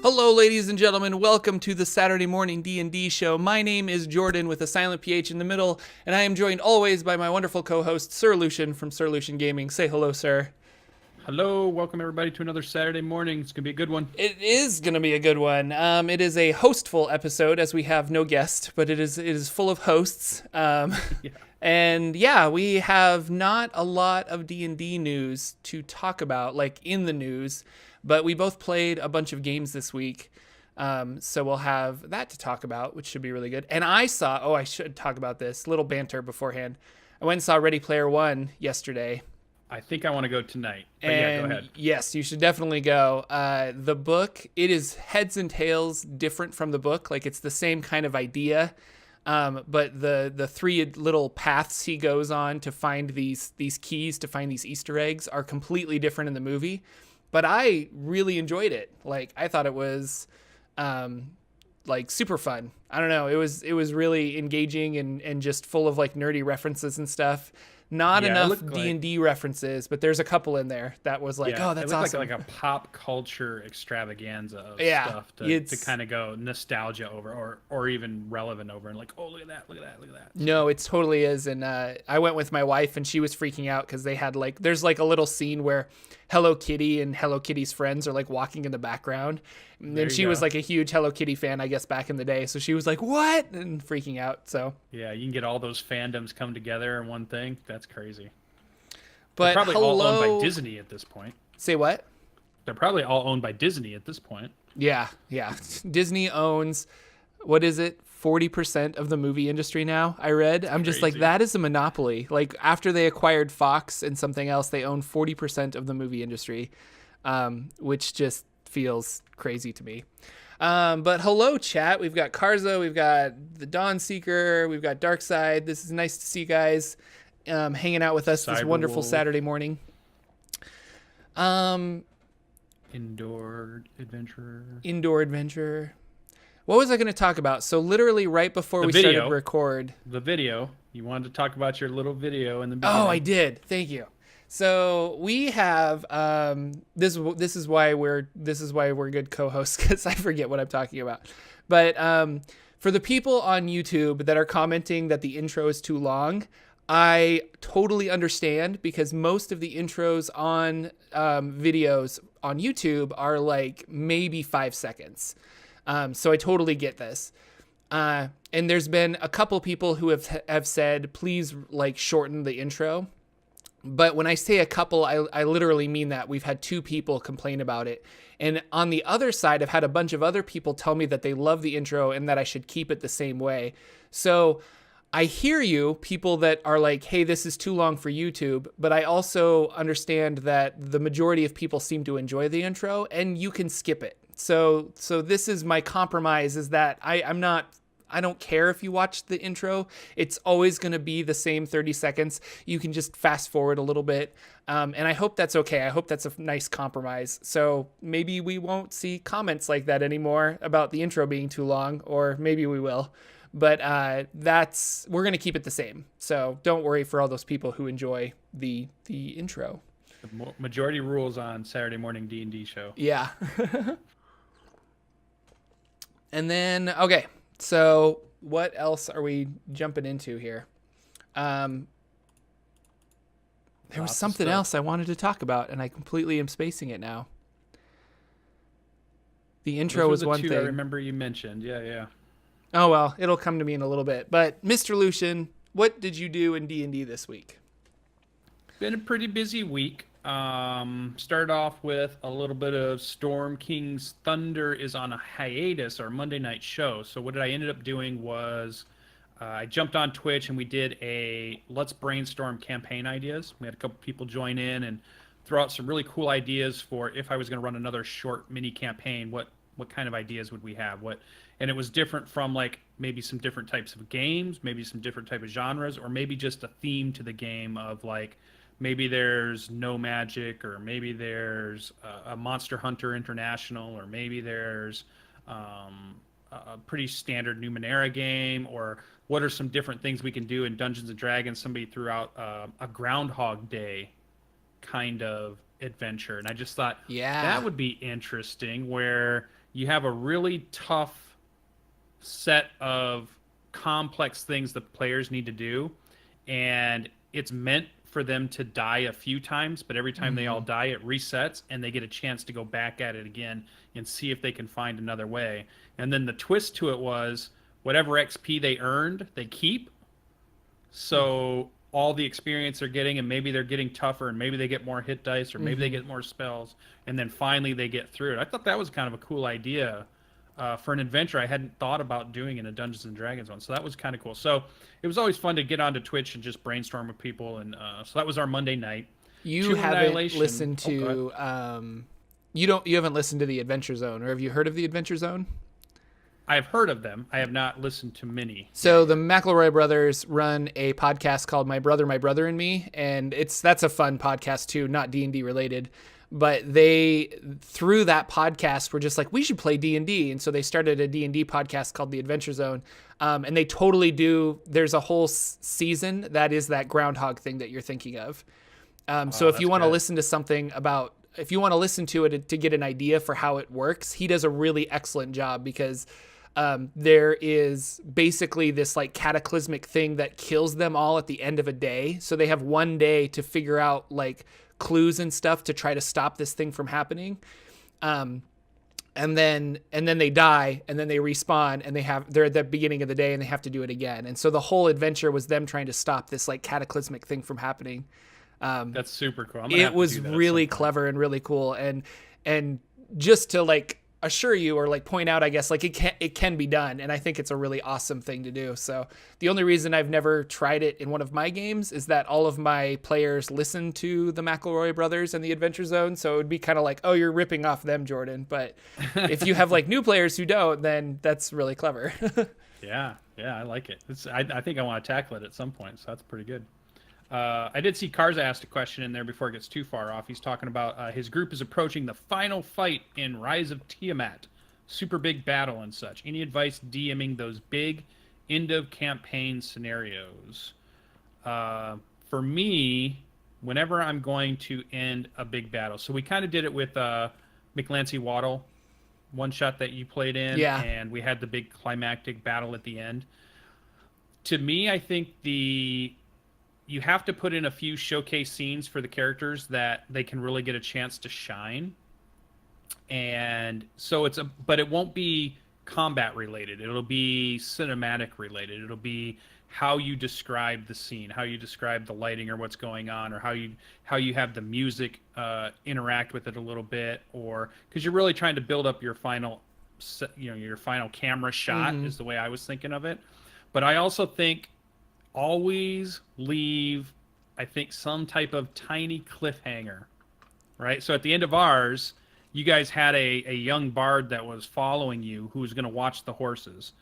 Hello, ladies and gentlemen. Welcome to the Saturday morning D&D show. My name is Jordan with a silent PH in the middle, and I am joined always by my wonderful co-host, Sir Lucian from Sir Lucian Gaming. Say hello, sir. Hello, welcome everybody to another Saturday morning. It's gonna be a good one. It is going to be a good one. It is a hostful episode as we have no guest, but it is full of hosts. Yeah. And yeah, we have not a lot of D&D news to talk about, like in the news, but we both played a bunch of games this week. So we'll have that to talk about, which should be really good. And I should talk about this little banter beforehand. I went and saw Ready Player One yesterday. I think I want to go tonight. But And yeah, go ahead. yes, you should definitely go. The book, it is heads and tails different from the book. Like it's the same kind of idea. But the three little paths he goes on to find these keys, to find these Easter eggs, are completely different in the movie. But I really enjoyed it. Like I thought it was like super fun. I don't know. It was really engaging and just full of like nerdy references and stuff. Not Yeah, it enough looked like- D&D references, but there's a couple in there that was like, Yeah, oh, that's it looked awesome. like a pop culture extravaganza of Yeah, stuff to it's- kind of go nostalgia over or even relevant over and like, oh, look at that, look at that, look at that. No, it totally is. And I went with my wife and she was freaking out because they had like, there's like a little scene where Hello Kitty and Hello Kitty's friends are like walking in the background. There And you she go. was like a huge Hello Kitty fan, I guess, back in the day. So she was like, what? And freaking out. So, Yeah, you can get all those fandoms come together in one thing. That's crazy. but They're probably all owned hello. by Disney at this point. Say what? They're probably all owned by Disney at this point. Yeah, yeah. Disney owns, what is it? 40% of the movie industry now, I read. I'm just like, crazy. that is a monopoly. Like, after they acquired Fox and something else, they own 40% of the movie industry, which just feels crazy to me. But hello, chat. We've got Karzo, we've got the Dawn Seeker, we've got Darkside. This is nice to see you guys hanging out with us this wonderful Cyberwolf. Saturday morning. Indoor adventurer. Indoor adventure. What was I going to talk about? So literally right before The we video. started record. The video. You wanted to talk about your little video in the beginning. Oh, I did. Thank you. So we have this is why we're good co-hosts, because I forget what I'm talking about. But for the people on YouTube that are commenting that the intro is too long, I totally understand, because most of the intros on videos on YouTube are like maybe 5 seconds. So I totally get this. And there's been a couple people who have said, please like shorten the intro. But when I say a couple, I literally mean that. We've had 2 people complain about it. And on the other side, I've had a bunch of other people tell me that they love the intro and that I should keep it the same way. So I hear you, people that are like, hey, this is too long for YouTube. But I also understand that the majority of people seem to enjoy the intro and you can skip it. So this is my compromise, is that I don't care if you watch the intro. It's always going to be the same 30 seconds. You can just fast forward a little bit. And I hope that's okay. I hope that's a nice compromise. So maybe we won't see comments like that anymore about the intro being too long, or maybe we will. But we're going to keep it the same. So don't worry for all those people who enjoy the intro. The majority rules on Saturday morning D&D show. Yeah. And then, okay. So what else are we jumping into here? There was Lots of something stuff. else I wanted to talk about, and I completely am spacing it now. The intro Those was were the one two thing. I remember you mentioned. Yeah, yeah. Oh, well, it'll come to me in a little bit. But Mr. Lucian, what did you do in D&D this week? Been a pretty busy week. Started off with a little bit of Storm King's Thunder is on a hiatus, our Monday night show. So what I ended up doing was I jumped on Twitch and we did a let's brainstorm campaign ideas. We had a couple people join in and throw out some really cool ideas for if I was going to run another short mini campaign, what kind of ideas would we have? And it was different from like maybe some different types of games, maybe some different type of genres, or maybe just a theme to the game of like maybe there's no magic, or maybe there's a Monster Hunter International, or maybe there's a pretty standard Numenera game, or what are some different things we can do in Dungeons and Dragons. Somebody threw out a Groundhog Day kind of adventure, and I just thought Yeah. that would be interesting, where you have a really tough set of complex things the players need to do, and it's meant for them to die a few times, but every time they all die, it resets and they get a chance to go back at it again and see if they can find another way. And then the twist to it was whatever XP they earned, they keep. So all the experience they're getting, and maybe they're getting tougher, and maybe they get more hit dice, or maybe they get more spells, and then finally they get through it. I thought that was kind of a cool idea for an adventure I hadn't thought about doing in a Dungeons and Dragons one. So that was kind of cool. So it was always fun to get onto Twitch and just brainstorm with people, and so that was our Monday night. You haven't listened to you haven't listened to the Adventure Zone, or have you heard of the Adventure Zone? I've heard of them. I have not listened to many. So the McElroy brothers run a podcast called My Brother, and Me, and that's a fun podcast too, not D&D related. But they, through that podcast, were just like, we should play D&D. And so they started a D&D podcast called The Adventure Zone. And they totally do. There's a whole season that is that groundhog thing that you're thinking of. So if you want to listen to something about, if you want to listen to it to get an idea for how it works, he does a really excellent job, because there is basically this like cataclysmic thing that kills them all at the end of a day. So they have one day to figure out like clues and stuff to try to stop this thing from happening. And then they die, and then they respawn, and they're at the beginning of the day and they have to do it again. And so the whole adventure was them trying to stop this like cataclysmic thing from happening. That's super cool. It was really clever and really cool. And just to like assure you, or like point out, I guess, like it can be done. And I think it's a really awesome thing to do. So the only reason I've never tried it in one of my games is that all of my players listen to the McElroy brothers and the Adventure Zone. So it would be kind of like, oh, you're ripping off them, Jordan. But if you have like new players who don't, then that's really clever. Yeah, I like it. I think I want to tackle it at some point. So that's pretty good. I did see Karza asked a question in there before it gets too far off. He's talking about his group is approaching the final fight in Rise of Tiamat, super big battle and such. Any advice DMing those big end of campaign scenarios? For me, whenever I'm going to end a big battle, so we kind of did it with McLancy Waddle, one shot that you played in, and we had the big climactic battle at the end. To me, I think you have to put in a few showcase scenes for the characters that they can really get a chance to shine. And so but it won't be combat related. It'll be cinematic related. It'll be how you describe the scene, how you describe the lighting or what's going on, or how you have the music interact with it a little bit, or because you're really trying to build up your final, your final camera shot is the way I was thinking of it. But I also think always leave, I think, some type of tiny cliffhanger, right? So at the end of ours, you guys had a young bard that was following you who was going to watch the horses.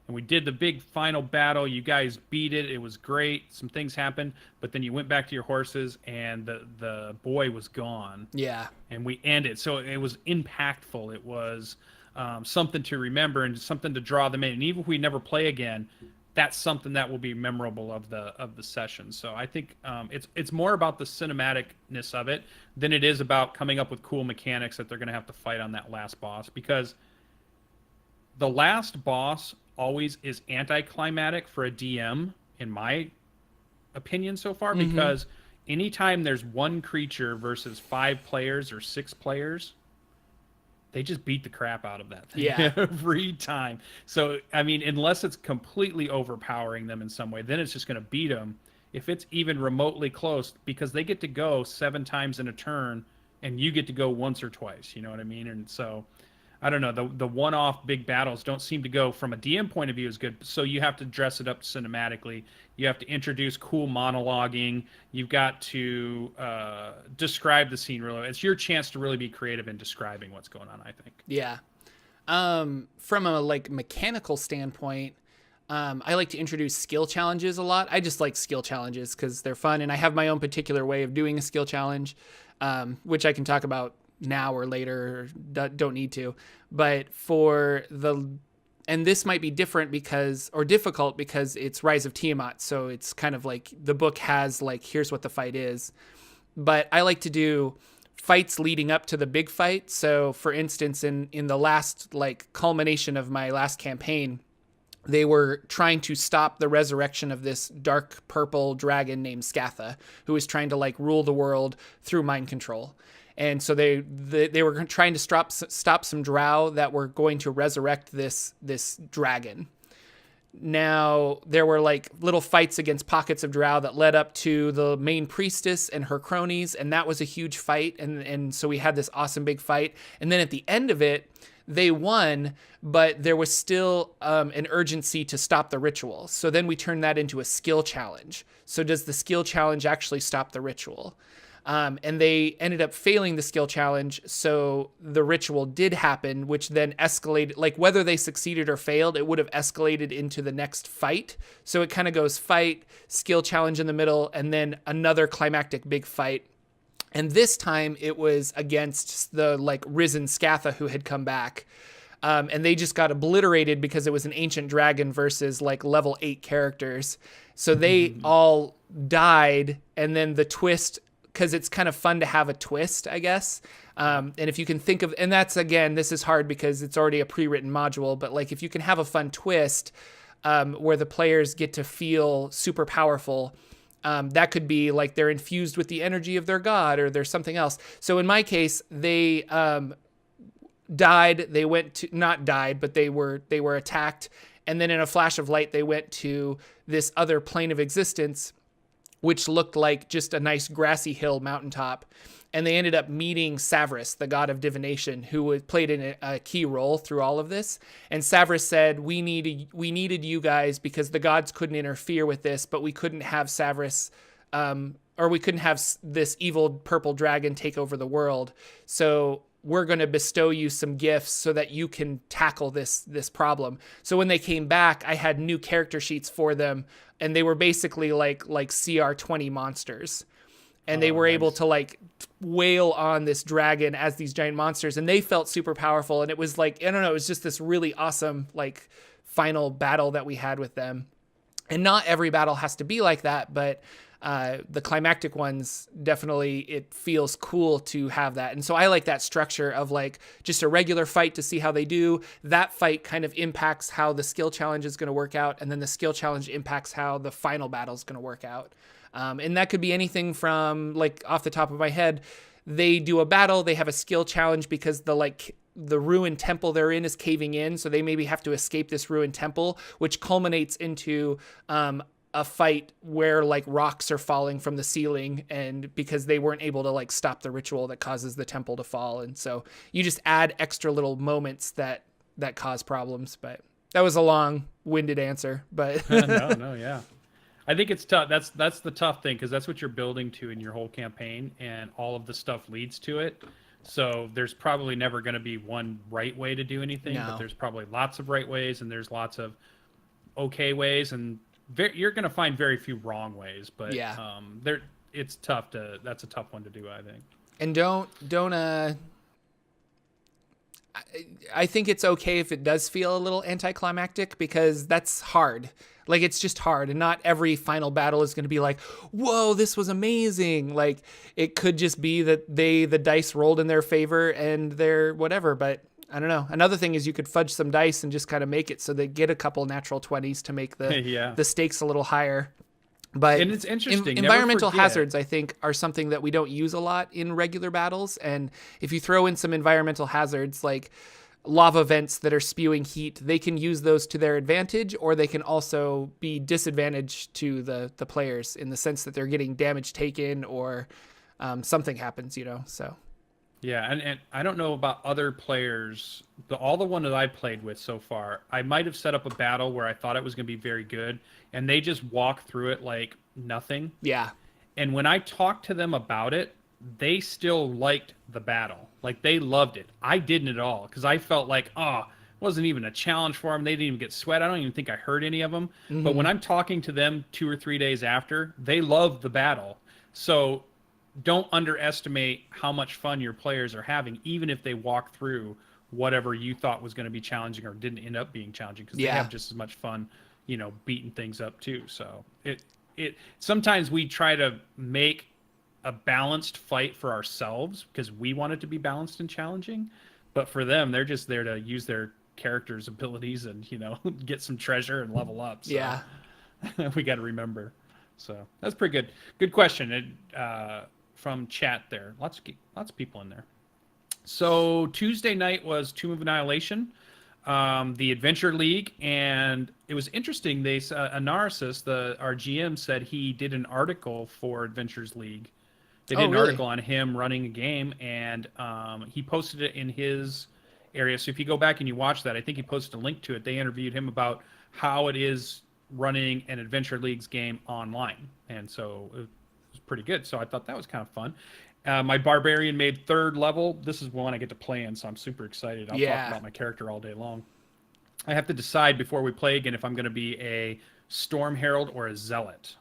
And we did the big final battle. You guys beat it. It was great. Some things happened, but then you went back to your horses and the boy was gone. Yeah. And we ended. So it was impactful. It was something to remember and something to draw them in. And even if we never play again, that's something that will be memorable of the session. So I think it's more about the cinematicness of it than it is about coming up with cool mechanics that they're going to have to fight on that last boss, because the last boss always is anticlimactic for a DM, in my opinion so far, because anytime there's one creature versus 5 players or 6 players, they just beat the crap out of that thing every time. So, I mean, unless it's completely overpowering them in some way, then it's just going to beat them. If it's even remotely close, because they get to go 7 times in a turn and you get to go once or twice, you know what I mean? And so, I don't know, the one-off big battles don't seem to go, from a DM point of view, as good. So you have to dress it up cinematically. You have to introduce cool monologuing. You've got to describe the scene really. It's your chance to really be creative in describing what's going on, I think. Yeah. From a like mechanical standpoint, I like to introduce skill challenges a lot. I just like skill challenges because they're fun, and I have my own particular way of doing a skill challenge, which I can talk about now or later, or don't need to. But and this might be different or difficult because it's Rise of Tiamat, so it's kind of like the book has like, here's what the fight is. But I like to do fights leading up to the big fight. So for instance, in the last like culmination of my last campaign, they were trying to stop the resurrection of this dark purple dragon named Scatha, who was trying to like rule the world through mind control. And so they were trying to stop some drow that were going to resurrect this dragon. Now, there were like little fights against pockets of drow that led up to the main priestess and her cronies, and that was a huge fight. And so we had this awesome big fight. And then at the end of it, they won, but there was still an urgency to stop the ritual. So then we turned that into a skill challenge. So does the skill challenge actually stop the ritual? And they ended up failing the skill challenge, so the ritual did happen, which then escalated. Like whether they succeeded or failed, it would have escalated into the next fight. So it kind of goes fight, skill challenge in the middle, and then another climactic big fight. And this time it was against the like risen Scatha who had come back. And they just got obliterated because it was an ancient dragon versus like level 8 characters. So they all died, and then the twist, because it's kind of fun to have a twist, I guess. And if you can think of, and that's, again, this is hard because it's already a pre-written module, but like if you can have a fun twist where the players get to feel super powerful, that could be like they're infused with the energy of their god, or there's something else. So in my case, they died. They went to, not died, but they were attacked. And then in a flash of light, they went to this other plane of existence, which looked like just a nice grassy hill mountaintop. And they ended up meeting Savras, the god of divination, who played a key role through all of this. And Savras said, we needed you guys because the gods couldn't interfere with this, but we couldn't have Savras, or we couldn't have this evil purple dragon take over the world. So we're going to bestow you some gifts so that you can tackle this problem. So when they came back, I had new character sheets for them, and they were basically like CR20 monsters. And they were able to like wail on this dragon as these giant monsters, and they felt super powerful. And it was like, I don't know, it was just this really awesome like final battle that we had with them. And not every battle has to be like that, but the climactic ones, definitely it feels cool to have that. And so I like that structure of like just a regular fight to see how they do. That fight kind of impacts how the skill challenge is going to work out, and then the skill challenge impacts how the final battle is going to work out. And that could be anything from, like, off the top of my head, they do a battle, they have a skill challenge because the ruined temple they're in is caving in, so they maybe have to escape this ruined temple, which culminates into a fight where like rocks are falling from the ceiling, and because they weren't able to like stop the ritual that causes the temple to fall. And so you just add extra little moments that cause problems. But that was a long-winded answer, but no, yeah. I think it's tough. That's the tough thing, because that's what you're building to in your whole campaign, and all of the stuff leads to it. So there's probably never going to be one right way to do anything, but there's probably lots of right ways, and there's lots of okay ways, and you're going to find very few wrong ways. But it's tough that's a tough one to do, I think. And don't I think it's okay if it does feel a little anticlimactic, because that's hard. Like, it's just hard, and not every final battle is going to be like, whoa, this was amazing. Like, it could just be that the dice rolled in their favor and they're whatever. But I don't know. Another thing is you could fudge some dice and just kind of make it so they get a couple natural 20s to make the stakes a little higher. But and it's interesting. Environmental hazards, I think, are something that we don't use a lot in regular battles. And if you throw in some environmental hazards, like lava vents that are spewing heat, they can use those to their advantage, or they can also be disadvantage to the players in the sense that they're getting damage taken, or something happens, so. Yeah, and I don't know about other players. All the one that I played with so far, I might have set up a battle where I thought it was going to be very good, and they just walked through it like nothing. Yeah. And when I talked to them about it, they still liked the battle. Like, they loved it. I didn't at all, because I felt like, it wasn't even a challenge for them. They didn't even get sweat. I don't even think I hurt any of them. Mm-hmm. But when I'm talking to them 2 or 3 days after, they loved the battle. So don't underestimate how much fun your players are having, even if they walk through whatever you thought was going to be challenging or didn't end up being challenging, because they have just as much fun, beating things up too. So it sometimes we try to make a balanced fight for ourselves because we want it to be balanced and challenging. But for them, they're just there to use their characters' abilities and, you know, get some treasure and level up. So Yeah. we got to remember. So that's pretty good. Good question. From chat there. Lots of people in there. So Tuesday night was Tomb of Annihilation, the Adventure League, and it was interesting. They Anarsis, our GM, said he did an article for Adventures League. They did an really? article on him running a game, and he posted it in his area. So if you go back and you watch that, I think he posted a link to it. They interviewed him about how it is running an Adventure League's game online, and so it was pretty good. So I thought that was kind of fun. My barbarian made 3rd level. This is one I get to play in, so I'm super excited. I'll talk about my character all day long. I have to decide before we play again if I'm going to be a Storm Herald or a Zealot.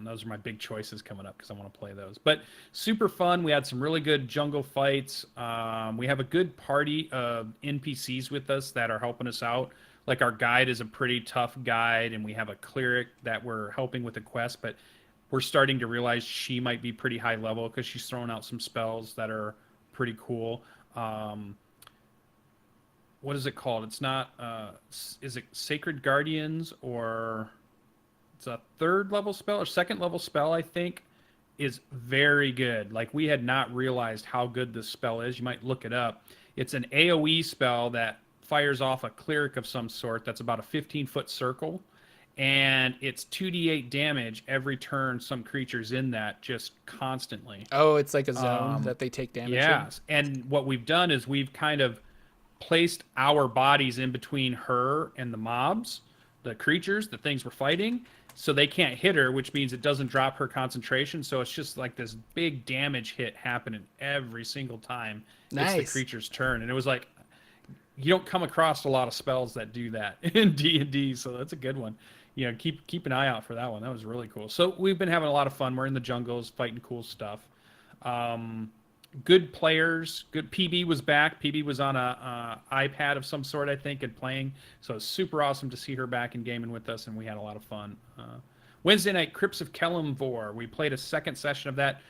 Those are my big choices coming up because I want to play those. But super fun. We had some really good jungle fights. We have a good party of NPCs with us that are helping us out. Like our guide is a pretty tough guide, and we have a cleric that we're helping with a quest, but we're starting to realize she might be pretty high level because she's throwing out some spells that are pretty cool. What is it called? It's not, is it Sacred Guardians, or it's a 3rd level spell or 2nd level spell, I think, is very good. Like, we had not realized how good this spell is. You might look it up. It's an AoE spell that fires off a cleric of some sort that's about a 15-foot circle, and it's 2d8 damage every turn some creature's in that, just constantly. Oh, it's like a zone that they take damage in? Yes, and what we've done is we've kind of placed our bodies in between her and the mobs, the creatures, the things we're fighting, so they can't hit her, which means it doesn't drop her concentration. So it's just like this big damage hit happening every single time it's the creature's turn. And it was like, you don't come across a lot of spells that do that in D&D, so that's a good one. You know, keep an eye out for that one. That was really cool. So we've been having a lot of fun. We're in the jungles fighting cool stuff. Good players. Good. PB was back. PB was on a iPad of some sort, I think, and playing. So it's super awesome to see her back in gaming with us, and we had a lot of fun. Wednesday night, Crypts of Kelemvor. We played a second session of that.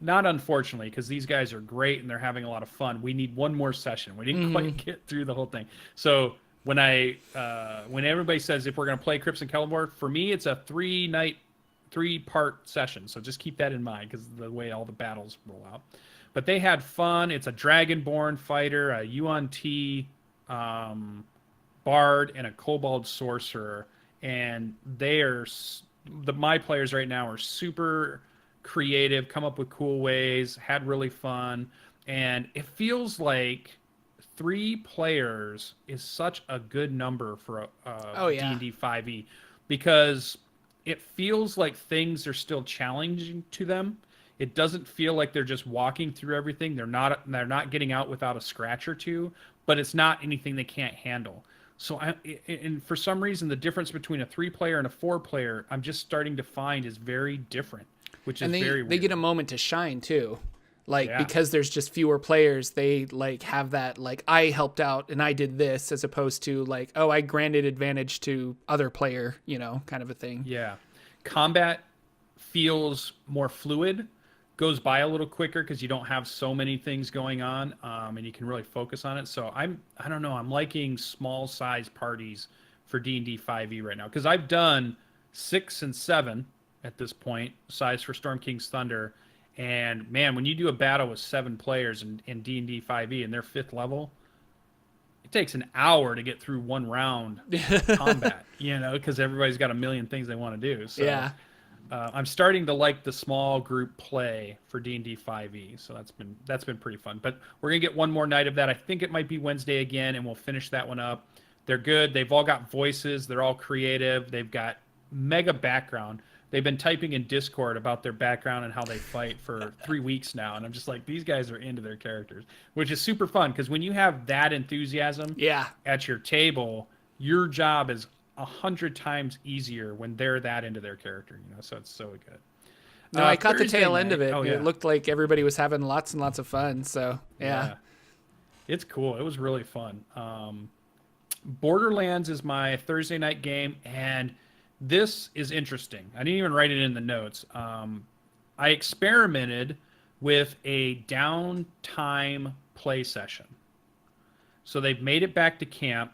Not unfortunately, because these guys are great and they're having a lot of fun. We need one more session. We didn't quite get through the whole thing. So when everybody says if we're going to play Crypts of Kelemvor, for me it's a 3-part session. So just keep that in mind because of the way all the battles roll out. But they had fun. It's a Dragonborn fighter, a Yuan-Ti bard, and a Kobold sorcerer. And my players right now are super creative, come up with cool ways, had really fun, and it feels like 3 players is such a good number for D&D 5e, because it feels like things are still challenging to them. It doesn't feel like they're just walking through everything. They're not getting out without a scratch or two, but it's not anything they can't handle. So and for some reason, the difference between a 3-player and a 4-player, I'm just starting to find is very different. Which is very weird. They get a moment to shine too, because there's just fewer players. They have that I helped out and I did this, as opposed to I granted advantage to other player, kind of a thing. Yeah, combat feels more fluid, goes by a little quicker because you don't have so many things going on, and you can really focus on it. So I don't know. I'm liking small size parties for D&D 5e right now because I've done 6 and 7. At this point, size for Storm King's Thunder, and man, when you do a battle with 7 players in D&D 5e and they're 5th level, it takes an hour to get through one round combat, because everybody's got a million things they want to do. So yeah, I'm starting to like the small group play for D&D 5e, so that's been pretty fun. But we're gonna get one more night of that. I think it might be Wednesday again, and we'll finish that one up. They're good. They've all got voices. They're all creative. They've got mega background. They've been typing in Discord about their background and how they fight for 3 weeks now. And I'm just like, these guys are into their characters, which is super fun. Because when you have that enthusiasm at your table, your job is 100 times easier when they're that into their character. So it's so good. No, I caught the tail end of it. Oh, yeah. It looked like everybody was having lots and lots of fun. So, yeah. It's cool. It was really fun. Borderlands is my Thursday night game. And this is interesting. I didn't even write it in the notes. I experimented with a downtime play session. So they've made it back to camp,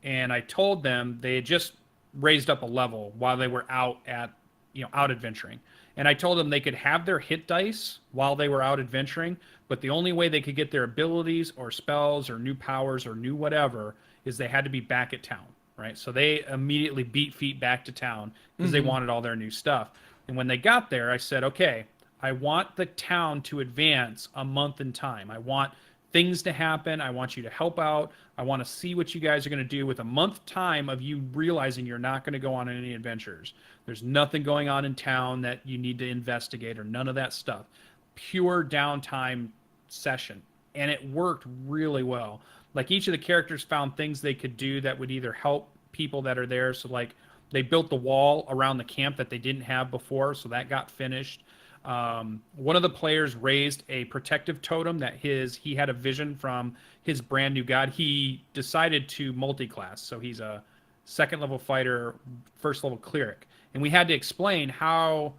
and I told them they had just raised up a level while they were out adventuring. And I told them they could have their hit dice while they were out adventuring, but the only way they could get their abilities or spells or new powers or new whatever is they had to be back at town, right? So they immediately beat feet back to town because they wanted all their new stuff. And when they got there, I said, okay, I want the town to advance a month in time. I want things to happen. I want you to help out. I want to see what you guys are going to do with a month time of you realizing you're not going to go on any adventures. There's nothing going on in town that you need to investigate or none of that stuff. Pure downtime session. And it worked really well. Like each of the characters found things they could do that would either help people that are there. So like they built the wall around the camp that they didn't have before. So that got finished. One of the players raised a protective totem that he had a vision from his brand new god. He decided to multi-class. So he's a second level fighter, first level cleric. And we had to explain how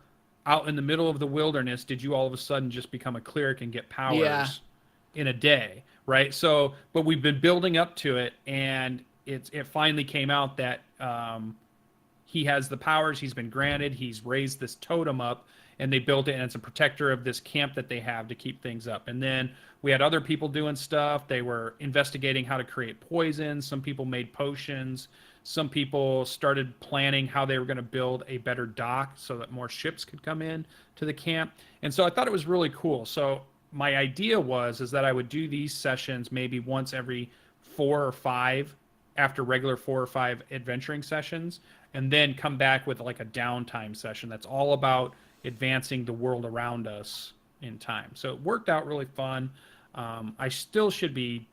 out in the middle of the wilderness did you all of a sudden just become a cleric and get powers in a day, right? So, but we've been building up to it, and it finally came out that he has the powers he's been granted. He's raised this totem up, and they built it, and it's a protector of this camp that they have to keep things up. And then we had other people doing stuff. They were investigating how to create poison. Some people made potions. Some people started planning how they were going to build a better dock so that more ships could come in to the camp. And so I thought it was really cool. So my idea is that I would do these sessions maybe once every 4 or 5 after regular 4 or 5 adventuring sessions, and then come back with like a downtime session that's all about advancing the world around us in time. So it worked out really fun. I still should be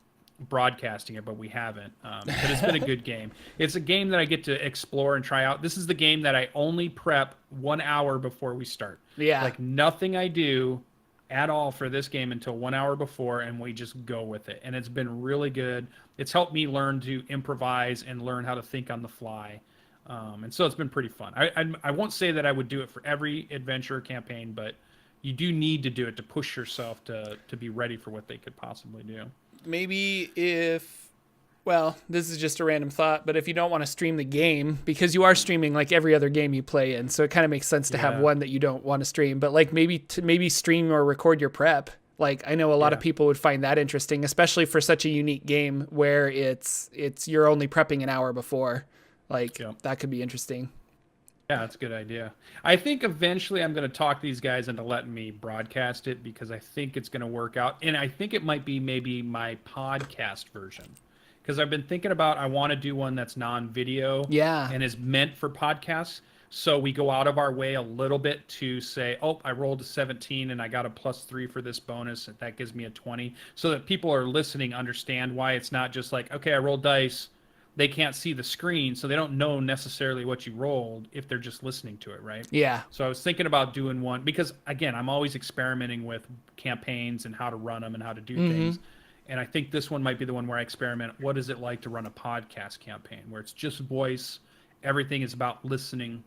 broadcasting it, but we haven't. But it's been a good game. It's a game that I get to explore and try out. This is the game that I only prep 1 hour before we start. Yeah. Like nothing I do at all for this game until 1 hour before, and we just go with it. And it's been really good. It's helped me learn to improvise and learn how to think on the fly. And so it's been pretty fun. I won't say that I would do it for every adventure campaign, but you do need to do it to push yourself to be ready for what they could possibly do. Maybe this is just a random thought, but if you don't want to stream the game, because you are streaming like every other game you play in, so it kind of makes sense to have one that you don't want to stream, but like maybe stream or record your prep. Like I know a lot of people would find that interesting, especially for such a unique game where it's you're only prepping an hour before. Like that could be interesting. Yeah, that's a good idea. I think eventually I'm going to talk these guys into letting me broadcast it, because I think it's going to work out. And I think it might be maybe my podcast version, because I've been thinking about, I want to do one that's non-video and is meant for podcasts. So we go out of our way a little bit to say, oh, I rolled a 17 and I got a +3 for this bonus. That gives me a 20. So that people are listening understand why it's not just like, okay, I rolled dice. They can't see the screen, so they don't know necessarily what you rolled if they're just listening to it, right? Yeah. So I was thinking about doing one, because, again, I'm always experimenting with campaigns and how to run them and how to do things. And I think this one might be the one where I experiment. What is it like to run a podcast campaign where it's just voice, everything is about listening,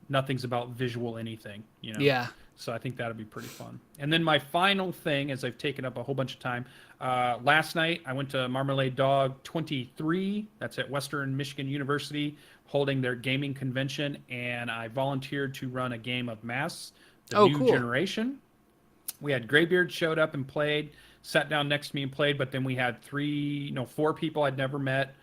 nothing's about visual anything, you know? Yeah. So I think that'll be pretty fun. And then my final thing, as I've taken up a whole bunch of time, last night I went to Marmalade Dog 23. That's at Western Michigan University, holding their gaming convention, and I volunteered to run a game of Masks, the new generation. We had Graybeard showed up and played, sat down next to me and played, but then we had 4 people I'd never met.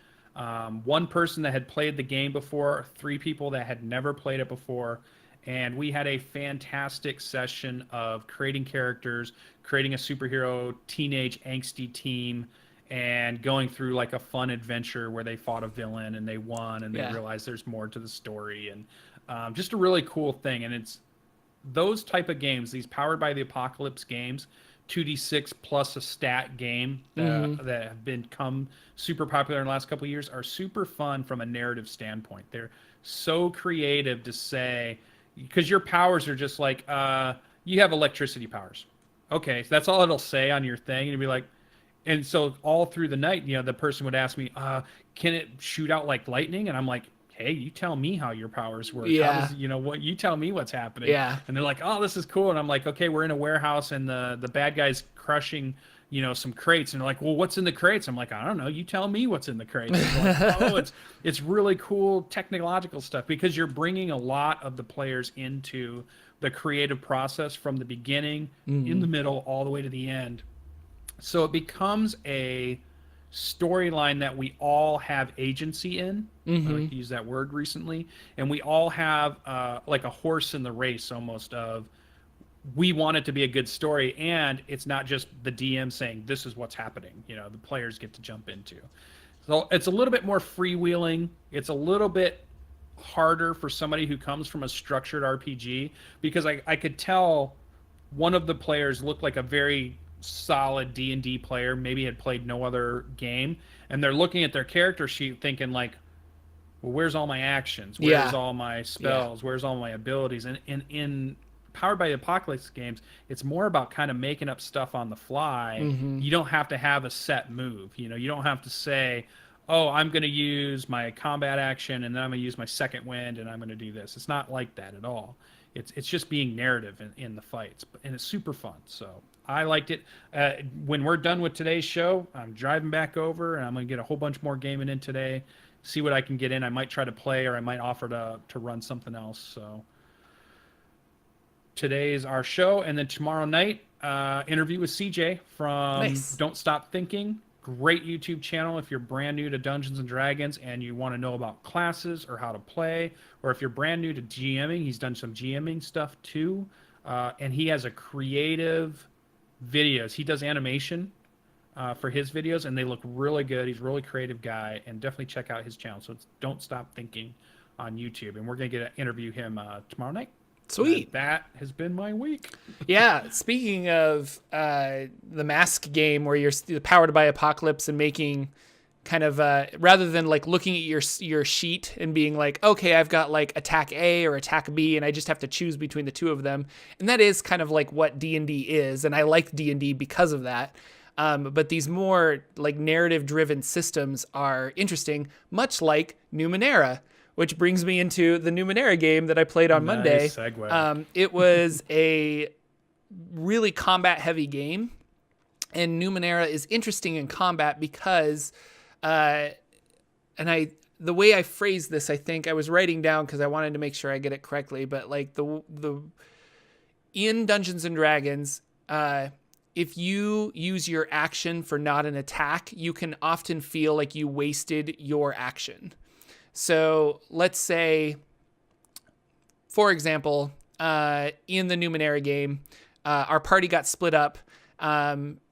One person that had played the game before, 3 people that had never played it before. And we had a fantastic session of creating characters, creating a superhero, teenage angsty team, and going through like a fun adventure where they fought a villain and they won, and they realized there's more to the story, and just a really cool thing. And it's those type of games, these Powered by the Apocalypse games, 2d6 plus a stat game that have become super popular in the last couple of years, are super fun from a narrative standpoint. They're so creative to say, because your powers are just like, you have electricity powers. Okay, so that's all it'll say on your thing. And you'd be like, and so all through the night, the person would ask me, can it shoot out like lightning? And I'm like, hey, you tell me how your powers work. Yeah. How does, what you tell me what's happening. Yeah. And they're like, oh, this is cool. And I'm like, okay, we're in a warehouse and the bad guy's crushing, some crates. And they're like, well, what's in the crates? I'm like, I don't know. You tell me what's in the crates. And they're like, oh, it's really cool technological stuff, because you're bringing a lot of the players into the creative process from the beginning, in the middle, all the way to the end. So it becomes a storyline that we all have agency in. I like to use that word recently. And we all have like a horse in the race, almost, of we want it to be a good story, and it's not just the DM saying this is what's happening. The players get to jump into. So it's a little bit more freewheeling. It's a little bit harder for somebody who comes from a structured RPG, because I could tell one of the players looked like a very solid D&D player, maybe had played no other game, and they're looking at their character sheet thinking like, well, where's all my actions? Where's all my spells? Where's all my abilities? And in Powered by the Apocalypse games, it's more about kind of making up stuff on the fly. You don't have to have a set move. You don't have to say, oh, I'm going to use my combat action, and then I'm going to use my second wind, and I'm going to do this. It's not like that at all. It's just being narrative in the fights, and it's super fun. So I liked it. When we're done with today's show, I'm driving back over, and I'm going to get a whole bunch more gaming in today, see what I can get in. I might try to play, or I might offer to run something else. So today's our show, and then tomorrow night, interview with CJ from Don't Stop Thinking. Great YouTube channel if you're brand new to Dungeons and Dragons and you want to know about classes or how to play, or if you're brand new to GMing. He's done some GMing stuff too, and he has a creative videos. He does animation for his videos, and they look really good. He's a really creative guy, and definitely check out his channel. So it's Don't Stop Thinking on YouTube, and we're gonna get to interview him tomorrow night. Sweet. That has been my week. Yeah. Speaking of the Mask game, where you're powered by Apocalypse and making kind of rather than like looking at your sheet and being like, okay, I've got like attack A or attack B, and I just have to choose between the two of them. And that is kind of like what D&D is, and I like D&D because of that. But these more like narrative driven systems are interesting, much like Numenera, which brings me into the Numenera game that I played on Monday. Segue. It was a really combat-heavy game, and Numenera is interesting in combat because, the way I phrased this, I think I was writing down because I wanted to make sure I get it correctly, but like in Dungeons and Dragons, if you use your action for not an attack, you can often feel like you wasted your action. So let's say, for example, in the Numenera game, our party got split up.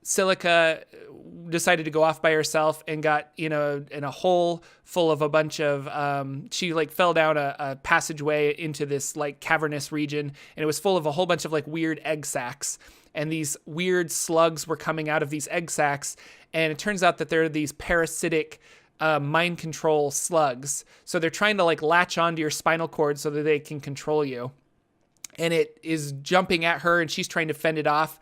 Silica decided to go off by herself and got in a hole full of a bunch of, she like fell down a passageway into this like cavernous region, and it was full of a whole bunch of like weird egg sacs. And these weird slugs were coming out of these egg sacs. And it turns out that they're these parasitic mind control slugs. So they're trying to like latch onto your spinal cord so that they can control you. And it is jumping at her, and she's trying to fend it off.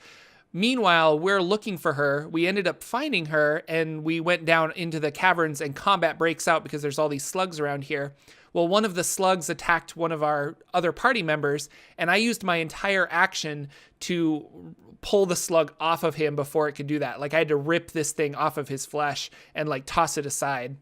Meanwhile, we're looking for her. We ended up finding her, and we went down into the caverns, and combat breaks out because there's all these slugs around here. Well, one of the slugs attacked one of our other party members, and I used my entire action to pull the slug off of him before it could do that. Like I had to rip this thing off of his flesh and like toss it aside.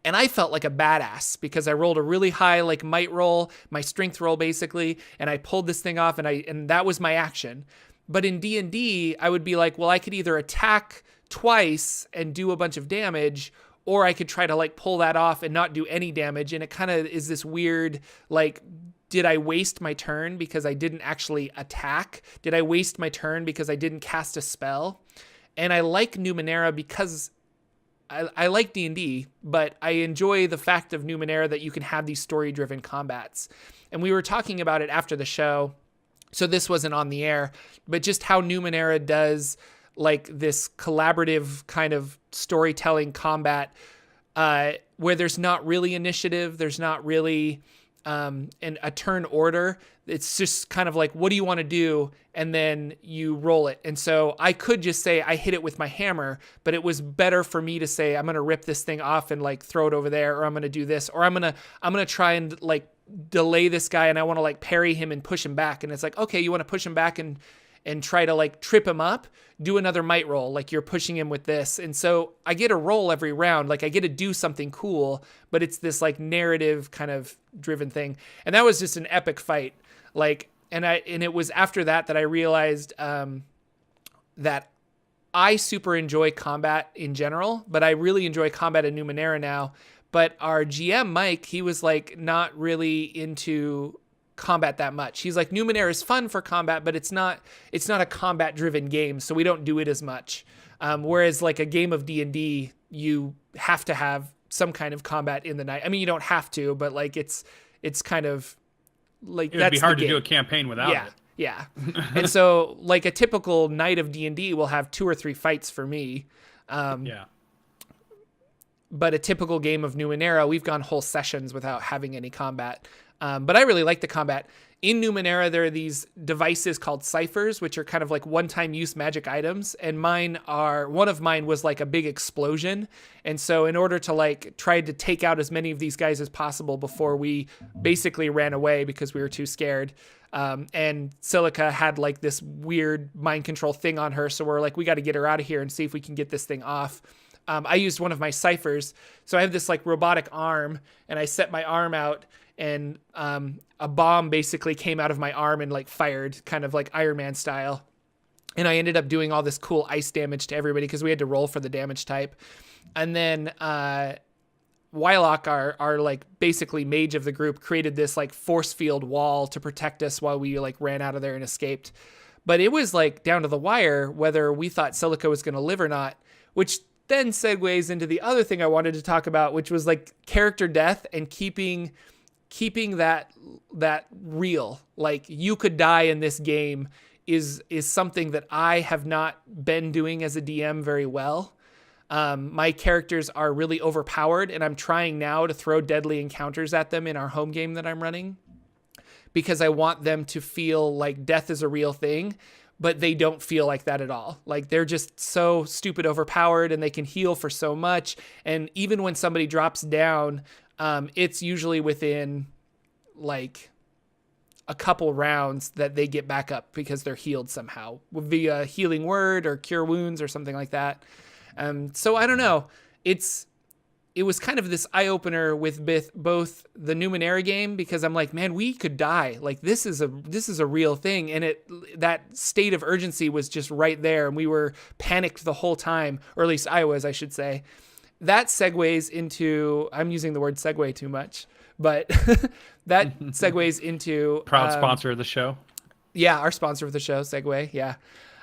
And I felt like a badass because I rolled a really high like might roll, my strength roll basically, and I pulled this thing off, and that was my action. But in D&D, I would be like, well, I could either attack twice and do a bunch of damage, or I could try to like pull that off and not do any damage. And it kind of is this weird, like, did I waste my turn because I didn't actually attack? Did I waste my turn because I didn't cast a spell? And I like Numenera because I like D&D, but I enjoy the fact of Numenera that you can have these story-driven combats. And we were talking about it after the show, so this wasn't on the air, but just how Numenera does like this collaborative kind of storytelling combat where there's not really initiative, there's not really and a turn order. It's just kind of like, what do you want to do? And then you roll it. And so I could just say I hit it with my hammer, but it was better for me to say, I'm going to rip this thing off and like throw it over there, or I'm going to do this, or I'm going to try and like delay this guy, and I want to like parry him and push him back. And it's like, okay, you want to push him back and try to like trip him up, do another might roll, like you're pushing him with this. And so I get a roll every round, like I get to do something cool, but it's this like narrative kind of driven thing. And that was just an epic fight. Like, and it was after that I realized that I super enjoy combat in general, but I really enjoy combat in Numenera now. But our GM, Mike, he was like not really into combat that much. He's like, Numenera is fun for combat, but it's not a combat driven game, so we don't do it as much. Whereas like a game of D&D, you have to have some kind of combat in the night. I mean, you don't have to, but like it's kind of like, it would be hard to do a campaign without it. Yeah. And so like a typical night of D&D will have 2 or 3 fights for me. But a typical game of Numenera, we've gone whole sessions without having any combat. But I really like the combat. In Numenera, there are these devices called ciphers, which are kind of like one-time use magic items. And one of mine was like a big explosion. And so in order to like try to take out as many of these guys as possible before we basically ran away because we were too scared. And Silica had like this weird mind control thing on her. So we're like, we got to get her out of here and see if we can get this thing off. I used one of my ciphers. So I have this like robotic arm, and I set my arm out, and a bomb basically came out of my arm and like fired, kind of like Iron Man style. And I ended up doing all this cool ice damage to everybody because we had to roll for the damage type. And then Wylock, our like basically mage of the group, created this like force field wall to protect us while we like ran out of there and escaped. But it was like down to the wire whether we thought Silica was going to live or not, which then segues into the other thing I wanted to talk about, which was like character death and keeping that real. Like, you could die in this game is something that I have not been doing as a DM very well. My characters are really overpowered, and I'm trying now to throw deadly encounters at them in our home game that I'm running, because I want them to feel like death is a real thing, but they don't feel like that at all. Like, they're just so stupid overpowered, and they can heal for so much. And even when somebody drops down, it's usually within like a couple rounds that they get back up because they're healed somehow via healing word or cure wounds or something like that. So I don't know. It was kind of this eye opener with both the Numenera game, because I'm like, man, we could die. Like, this is a real thing. And that state of urgency was just right there. And we were panicked the whole time, or at least I was, I should say. That segues into, I'm using the word segue too much, but that segues into proud sponsor of the show. Yeah, our sponsor of the show, Segway. Yeah.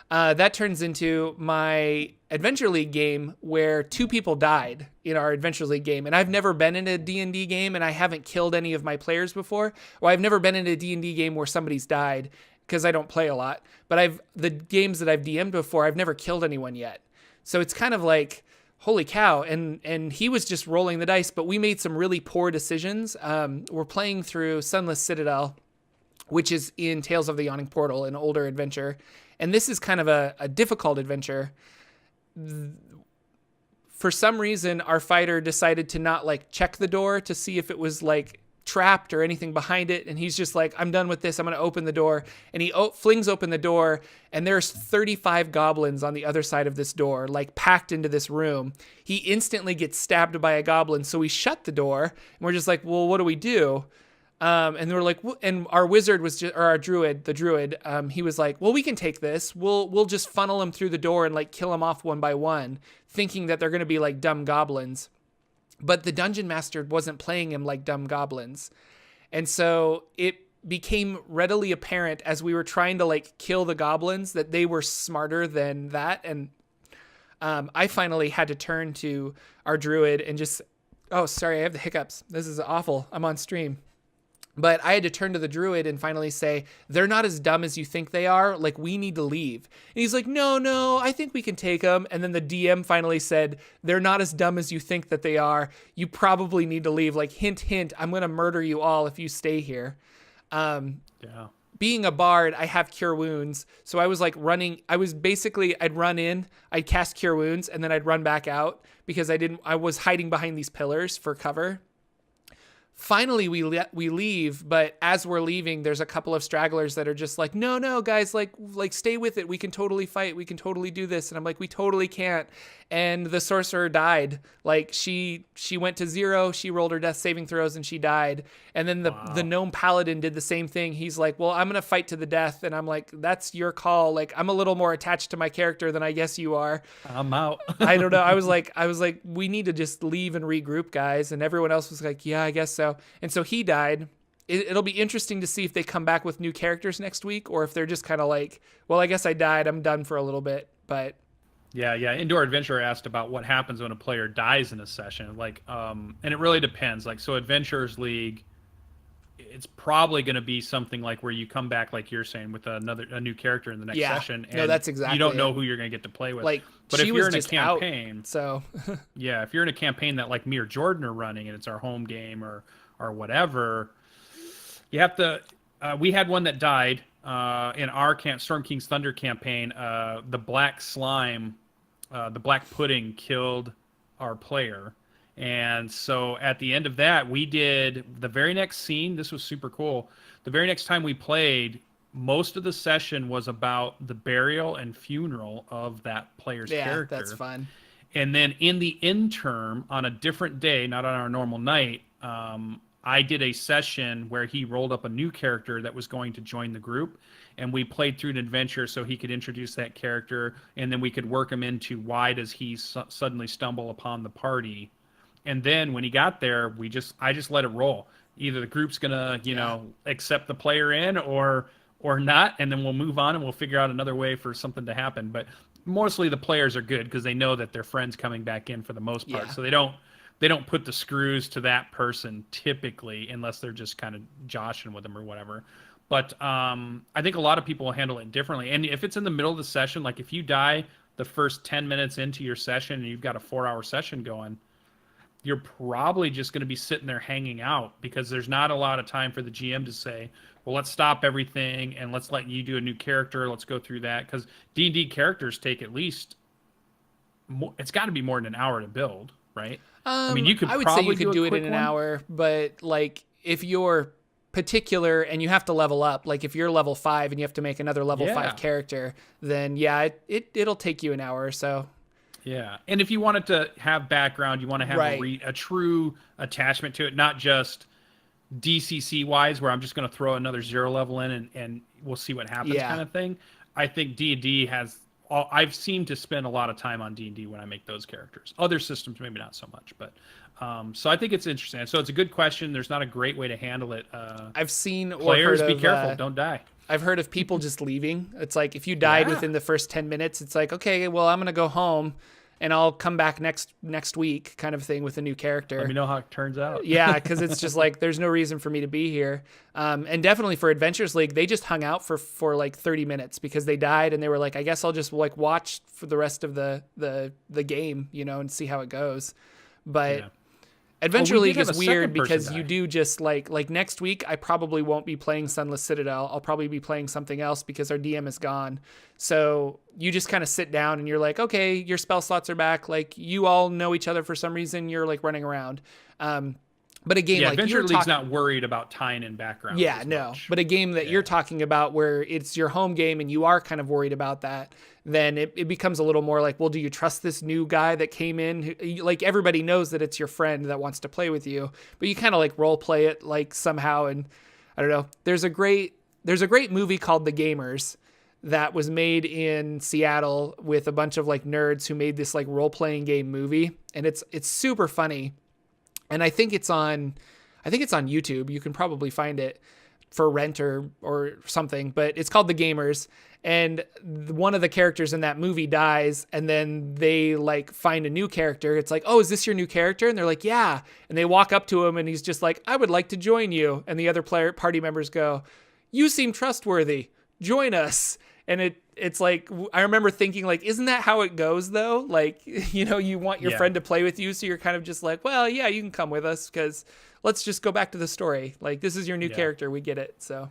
That turns into my Adventure League game where 2 people died in our Adventure League game. And I've never been in a D&D game, and I haven't killed any of my players before. Well, I've never been in a D&D game where somebody's died, because I don't play a lot. But the games that I've DM'd before, I've never killed anyone yet. So it's kind of like, holy cow. And he was just rolling the dice, but we made some really poor decisions. We're playing through Sunless Citadel, which is in Tales of the Yawning Portal, an older adventure. And this is kind of a difficult adventure. For some reason, our fighter decided to not like check the door to see if it was like trapped or anything behind it. And he's just like, I'm done with this. I'm going to open the door. And he flings open the door, and there's 35 goblins on the other side of this door, like packed into this room. He instantly gets stabbed by a goblin. So we shut the door, and we're just like, well, what do we do? And they were like, and our wizard was just, or our druid, the druid, he was like, well, we can take this. We'll just funnel them through the door and like kill them off one by one, thinking that they're going to be like dumb goblins. But the dungeon master wasn't playing him like dumb goblins. And so it became readily apparent as we were trying to like kill the goblins that they were smarter than that. And I finally had to turn to our druid and just, oh, sorry, I have the hiccups. This is awful. I'm on stream. But I had to turn to the druid and finally say, they're not as dumb as you think they are. Like, we need to leave. And he's like, no, I think we can take them. And then the DM finally said, they're not as dumb as you think that they are. You probably need to leave. Like, hint, hint, I'm going to murder you all if you stay here. Yeah. Being a bard, I have cure wounds. So I was like running. I'd run in, I'd cast cure wounds, and then I'd run back out because I was hiding behind these pillars for cover. Finally, we leave, but as we're leaving, there's a couple of stragglers that are just like, no, guys, like stay with it. We can totally fight. We can totally do this. And I'm like, we totally can't. And the sorcerer died. Like she went to 0. She rolled her death saving throws and she died. And then the gnome paladin did the same thing. He's like, well, I'm going to fight to the death. And I'm like, that's your call. Like, I'm a little more attached to my character than I guess you are. I'm out. I don't know. I was like, we need to just leave and regroup, guys. And everyone else was like, yeah, I guess so. And so he died. It'll be interesting to see if they come back with new characters next week or if they're just kind of like, well, I guess I died. I'm done for a little bit. But yeah. Indoor Adventurer asked about what happens when a player dies in a session. Like, and it really depends. Like, so Adventurers League, it's probably going to be something like where you come back, like you're saying, with a new character in the next session. And no, that's exactly. You don't know who you're going to get to play with. Like, but if you're in a campaign, out, so yeah, if you're in a campaign that like me or Jordan are running, and it's our home game or whatever, you have to. We had one that died in our Storm King's Thunder campaign. The black slime, the black pudding, killed our player. And so at the end of that, we did the very next scene. This was super cool. The very next time we played, most of the session was about the burial and funeral of that player's character. Yeah, that's fun. And then in the interim, on a different day, not on our normal night, I did a session where he rolled up a new character that was going to join the group. And we played through an adventure so he could introduce that character. And then we could work him into why does he suddenly stumble upon the party. And then when he got there, I just let it roll. Either the group's gonna, accept the player in or not, and then we'll move on and we'll figure out another way for something to happen. But mostly the players are good because they know that their friend's coming back in for the most part. Yeah. So they don't put the screws to that person typically, unless they're just kind of joshing with them or whatever. But I think a lot of people will handle it differently. And if it's in the middle of the session, like if you die the first 10 minutes into your session and you've got a 4-hour session going, you're probably just going to be sitting there hanging out because there's not a lot of time for the GM to say, well, let's stop everything and let's let you do a new character. Let's go through that. Because D&D characters take at least, it's got to be more than an hour to build, right? I mean, I would say you could do it in an hour, but like if you're particular and you have to level up, like if you're level 5 and you have to make another level 5 character, then it'll take you an hour or so. Yeah, and if you wanted to have background, you want to have a true attachment to it, not just DCC-wise, where I'm just going to throw another 0 level in and we'll see what happens kind of thing. I think D&D has... I've seemed to spend a lot of time on D&D when I make those characters. Other systems, maybe not so much, but... so I think it's interesting. So it's a good question. There's not a great way to handle it. I've seen... Players, be careful. Don't die. I've heard of people just leaving. It's like if you died within the first 10 minutes, it's like, okay, well, I'm going to go home and I'll come back next week kind of thing with a new character. Let me know how it turns out. Yeah, because it's just like there's no reason for me to be here. And definitely for Adventures League, they just hung out for like 30 minutes because they died and they were like, I guess I'll just like watch for the rest of the game, and see how it goes. But... Yeah. Adventure League is weird because you do just like next week, I probably won't be playing Sunless Citadel. I'll probably be playing something else because our DM is gone. So you just kind of sit down and you're like, okay, your spell slots are back. Like you all know each other for some reason. You're like running around. But a game like Adventure League's not worried about tying in background. Yeah, no. Much. But a game that you're talking about where it's your home game and you are kind of worried about that, then it becomes a little more like, well, do you trust this new guy that came in? Like everybody knows that it's your friend that wants to play with you, but you kind of like role play it like somehow. And I don't know. There's a great movie called The Gamers that was made in Seattle with a bunch of like nerds who made this like role playing game movie, and it's super funny. And I think it's on YouTube. You can probably find it. for rent or something, but it's called The Gamers. And one of the characters in that movie dies, and then they like find a new character. It's like, oh, is this your new character? And they're like, yeah. And they walk up to him, and he's just like, I would like to join you. And the other party members go, you seem trustworthy. Join us. And it's like, I remember thinking like, isn't that how it goes though? Like, you know, you want your friend to play with you. So you're kind of just like, well, yeah, you can come with us because let's just go back to the story. Like, this is your new character. We get it. So.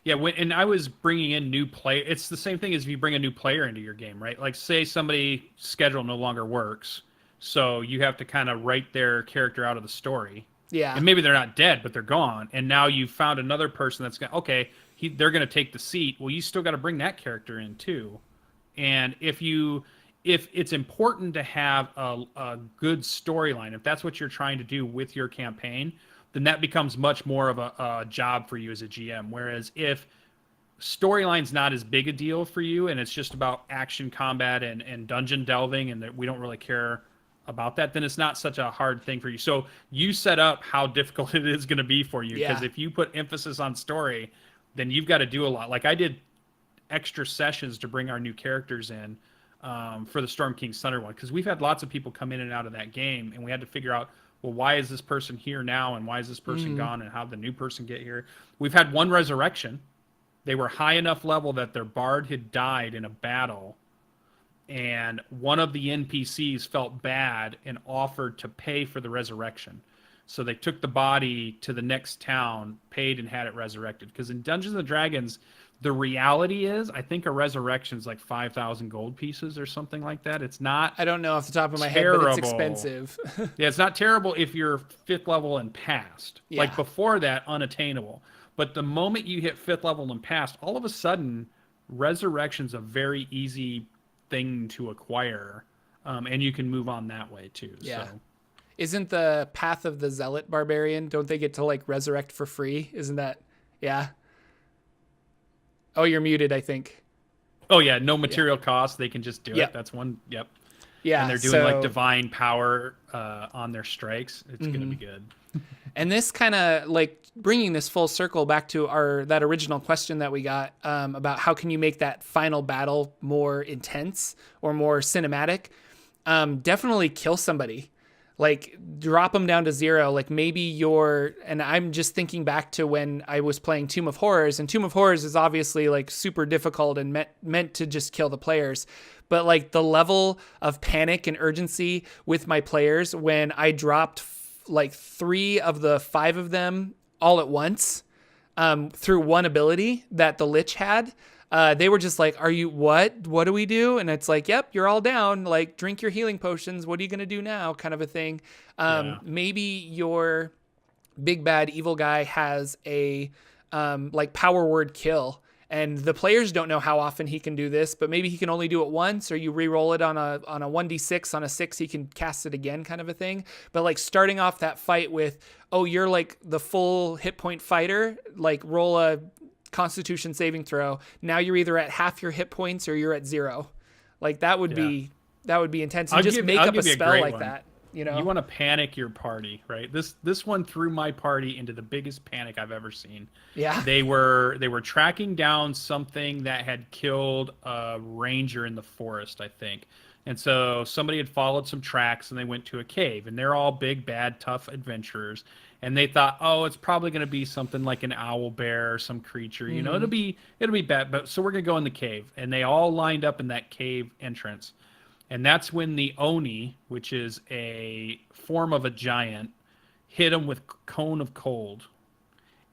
Yeah, and I was bringing in new play. It's the same thing as if you bring a new player into your game, right? Like, say somebody schedule no longer works, so you have to kind of write their character out of the story. Yeah. And maybe they're not dead, but they're gone. And now you found another person that's going, okay, they're going to take the seat. Well, you still got to bring that character in too. And if it's important to have a good storyline, if that's what you're trying to do with your campaign, then that becomes much more of a job for you as a GM. Whereas if storyline's not as big a deal for you and it's just about action combat and dungeon delving and that we don't really care about that, then it's not such a hard thing for you. So you set up how difficult it is going to be for you, because if you put emphasis on story, then you've got to do a lot. Like I did extra sessions to bring our new characters in for the Storm King's Thunder one, because we've had lots of people come in and out of that game, and we had to figure out, well, why is this person here now, and why is this person gone, and how did the new person get here? We've had one resurrection. They were high enough level that their bard had died in a battle, and one of the NPCs felt bad and offered to pay for the resurrection. So they took the body to the next town, paid, and had it resurrected. Because in Dungeons & Dragons, the reality is, I think a resurrection is like 5,000 gold pieces or something like that. It's not. I don't know off the top of my terrible. head, but it's expensive. Yeah, it's not terrible if you're 5th level and past. Yeah. Like before that, unattainable. But the moment you hit 5th level and past, all of a sudden, resurrection's a very easy thing to acquire, and you can move on that way too. Yeah. So. Isn't the Path of the Zealot Barbarian? Don't they get to like resurrect for free? Isn't that? Yeah. Oh, you're muted, I think. Oh, yeah. No material cost. They can just do it. That's one. Yep. Yeah. And they're doing like divine power on their strikes. It's going to be good. And this kind of like bringing this full circle back to that original question that we got about how can you make that final battle more intense or more cinematic? Definitely kill somebody. Like drop them down to 0. Like maybe and I'm just thinking back to when I was playing Tomb of Horrors, and Tomb of Horrors is obviously like super difficult and meant to just kill the players. But like the level of panic and urgency with my players when I dropped like 3 of the 5 of them all at once through one ability that the Lich had. They were just like, what do we do? And it's like, yep, you're all down. Like, drink your healing potions. What are you going to do now? Kind of a thing. Maybe your big bad evil guy has a like power word kill, and the players don't know how often he can do this, but maybe he can only do it once, or you re-roll it on a 1d6. On a 6, he can cast it again, kind of a thing. But like starting off that fight with, oh, you're like the full hit point fighter, like roll a Constitution saving throw. Now you're either at half your hit points or you're at 0. Like that would be intense. And just make up a spell like that. You know, you want to panic your party, right? This one threw my party into the biggest panic I've ever seen. Yeah, they were tracking down something that had killed a ranger in the forest, I think. And so somebody had followed some tracks and they went to a cave, and they're all big, bad, tough adventurers. And they thought, oh, it's probably going to be something like an owl bear or some creature. You know, it'll be bad. But so we're going to go in the cave. And they all lined up in that cave entrance. And that's when the Oni, which is a form of a giant, hit them with Cone of Cold.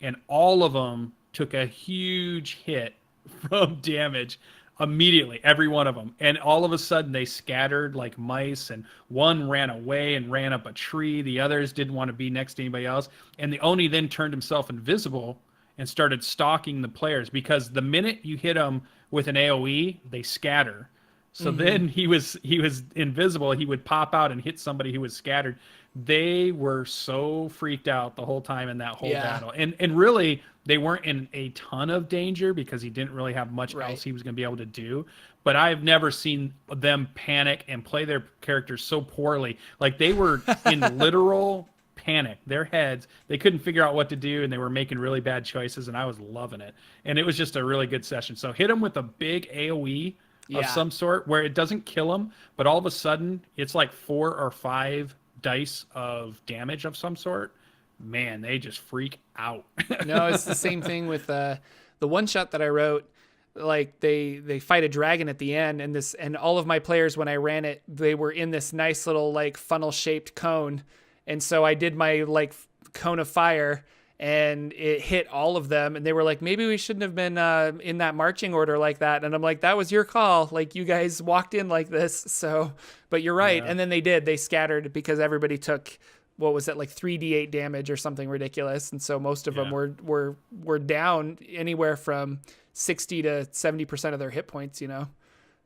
And all of them took a huge hit from damage immediately, every one of them. And all of a sudden they scattered like mice, and one ran away and ran up a tree. The others didn't want to be next to anybody else. And the Oni then turned himself invisible and started stalking the players, because the minute you hit them with an AoE, they scatter. So then he was invisible. He would pop out and hit somebody who was scattered. They were so freaked out the whole time in that whole battle. And really, they weren't in a ton of danger because he didn't really have much else he was going to be able to do. But I've never seen them panic and play their characters so poorly. Like they were in literal panic. Their heads, they couldn't figure out what to do, and they were making really bad choices, and I was loving it. And it was just a really good session. So hit them with a big AoE of some sort where it doesn't kill them, but all of a sudden it's like 4 or 5 dice of damage of some sort. Man, they just freak out. No, it's the same thing with the one shot that I wrote. Like they fight a dragon at the end, and all of my players, when I ran it, they were in this nice little like funnel shaped cone, and so I did my like cone of fire, and it hit all of them, and they were like, maybe we shouldn't have been in that marching order like that, and I'm like, that was your call, like you guys walked in like this, so but you're right. And then they scattered because everybody took, what was it, like 3d8 damage or something ridiculous, and so most of them were down anywhere from 60 to 70% of their hit points, you know.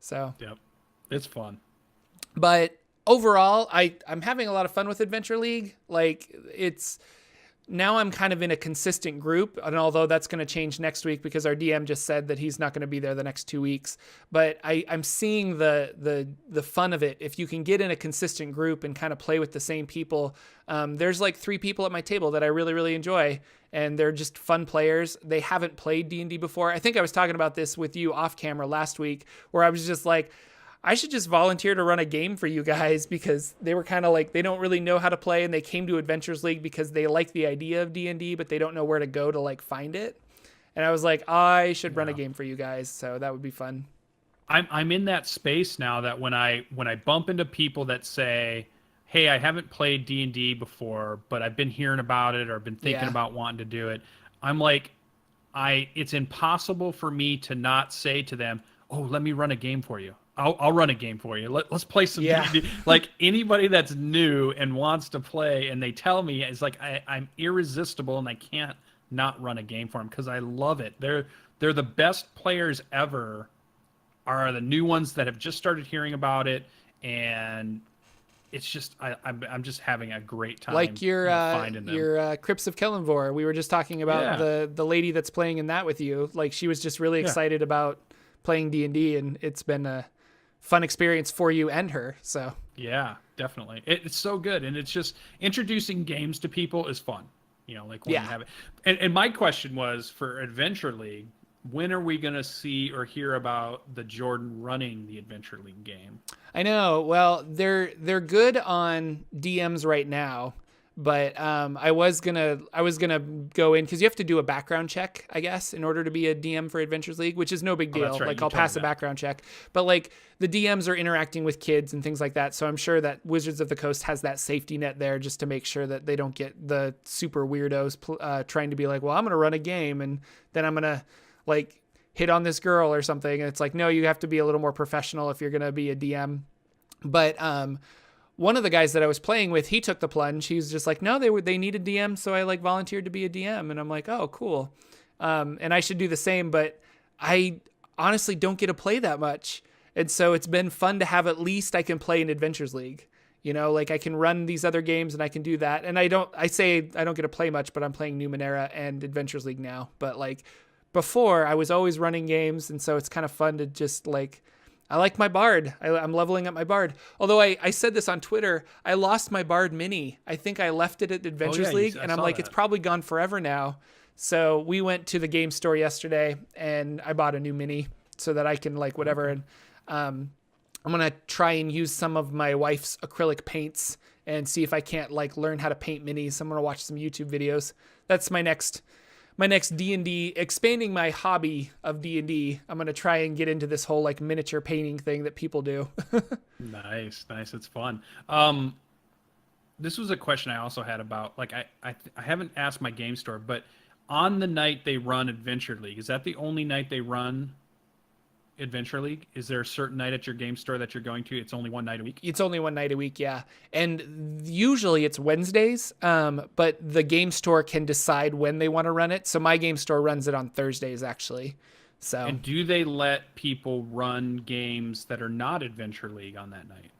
So yep, it's fun. But overall, I'm having a lot of fun with Adventure League. Like it's now I'm kind of in a consistent group, and although that's going to change next week because our DM just said that he's not going to be there the next 2 weeks, but I'm seeing the fun of it. If you can get in a consistent group and kind of play with the same people, there's like 3 people at my table that I really, really enjoy, and they're just fun players. They haven't played D&D before. I think I was talking about this with you off camera last week, where I was just like, I should just volunteer to run a game for you guys, because they were kind of like, they don't really know how to play, and they came to Adventures League because they like the idea of D&D, but they don't know where to go to like find it. And I was like, I should run a game for you guys, so that would be fun. I'm in that space now that when I bump into people that say, hey, I haven't played D&D before, but I've been hearing about it or been thinking about wanting to do it, I'm like, it's impossible for me to not say to them, oh, let me run a game for you. I'll run a game for you. Let's play some D&D. Like anybody that's new and wants to play, and they tell me, it's like I'm irresistible, and I can't not run a game for them because I love it. They're the best players ever. Are the new ones that have just started hearing about it, and it's just I'm just having a great time. Like finding them. Your Crypts of Kellanvor. We were just talking about the lady that's playing in that with you. Like she was just really excited about playing D&D, and it's been a fun experience for you and her. So yeah, definitely. It's so good. And it's just introducing games to people is fun, you know, like when you have it. And my question was for Adventure League, when are we going to see or hear about the Jordan running the Adventure League game? I know. Well, they're good on DMs right now, but I was gonna go in, because you have to do a background check, I guess, in order to be a DM for Adventures League, which is no big deal. Right. Like I'll pass a background check, but like the DMs are interacting with kids and things like that, so I'm sure that Wizards of the Coast has that safety net there just to make sure that they don't get the super weirdos trying to be like, well, I'm gonna run a game and then I'm gonna like hit on this girl or something, and it's like, no, you have to be a little more professional if you're gonna be a DM. But one of the guys that I was playing with, he took the plunge. He was just like, no, they need a DM, so I like volunteered to be a DM, and I'm like, oh, cool. And I should do the same, but I honestly don't get to play that much, and so it's been fun to have at least I can play in Adventures League. You know, like I can run these other games and I can do that. And I say I don't get to play much, but I'm playing Numenera and Adventures League now. But like before, I was always running games, and so it's kind of fun to just like, I like my Bard. I'm leveling up my Bard. Although I said this on Twitter, I lost my Bard Mini. I think I left it at Adventures League, and I'm like, it's probably gone forever now. So we went to the game store yesterday, and I bought a new Mini so that I can like whatever. And I'm going to try and use some of my wife's acrylic paints and see if I can't like learn how to paint minis. I'm going to watch some YouTube videos. That's my next D&D, expanding my hobby of D&D. I'm going to try and get into this whole like miniature painting thing that people do. Nice. It's fun. This was a question I also had about, like, I haven't asked my game store, but on the night they run Adventure League, is that the only night they run Adventure League? Is there a certain night at your game store that you're going to? It's only one night a week? It's only one night a week, yeah. And usually it's Wednesdays, but the game store can decide when they want to run it. So my game store runs it on Thursdays, actually. So. And do they let people run games that are not Adventure League on that night?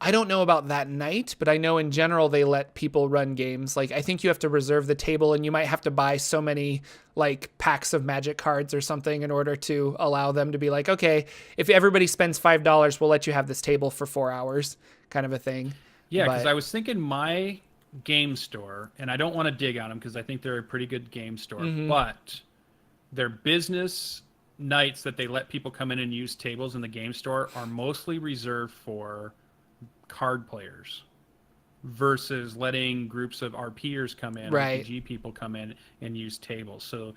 I don't know about that night, but I know in general they let people run games. Like I think you have to reserve the table, and you might have to buy so many like packs of Magic cards or something in order to allow them to be like, okay, if everybody spends $5, we'll let you have this table for 4 hours, kind of a thing. Yeah, because I was thinking my game store, and I don't want to dig on them because I think they're a pretty good game store, Mm-hmm. but their business nights that they let people come in and use tables in the game store are mostly reserved for card players versus letting groups of RPers come in, Right. RPG people come in and use tables. So,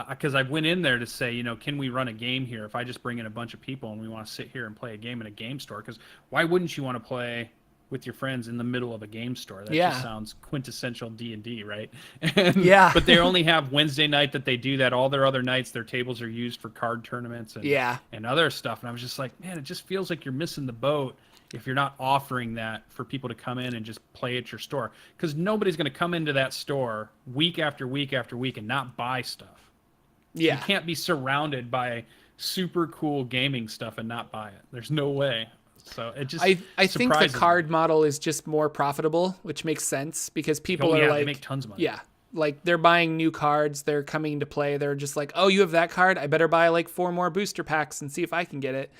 because I went in there to say, you know, can we run a game here if I just bring in a bunch of people and we want to sit here and play a game in a game store? Because why wouldn't you want to play with your friends in the middle of a game store? That Yeah. just sounds quintessential D&D, right? And, Yeah. But they only have Wednesday night that they do that. All their other nights, their tables are used for card tournaments and, Yeah. and other stuff. And I was just like, man, it just feels like you're missing the boat if you're not offering that for people to come in and just play at your store. Because nobody's going to come into that store week after week after week and not buy stuff. Yeah. You can't be surrounded by super cool gaming stuff and not buy it. There's no way. So it just I think the surprises me. card model is just more profitable, which makes sense because people Oh, are yeah, like, they make tons of money. yeah, like they're buying new cards, they're coming to play, they're just like, oh, you have that card, I better buy like 4 more booster packs and see if I can get it.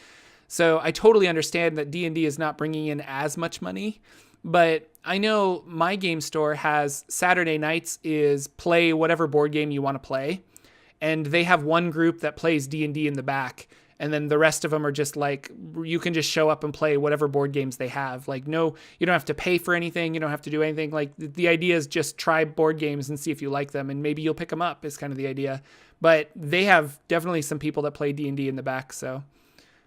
So I totally understand that D&D is not bringing in as much money, but I know my game store has Saturday nights is play whatever board game you want to play, and they have one group that plays D&D in the back, and then the rest of them are just like, you can just show up and play whatever board games they have. Like, no, you don't have to pay for anything, you don't have to do anything. Like, the idea is just try board games and see if you like them, and maybe you'll pick them up is kind of the idea. But they have definitely some people that play D&D in the back, so...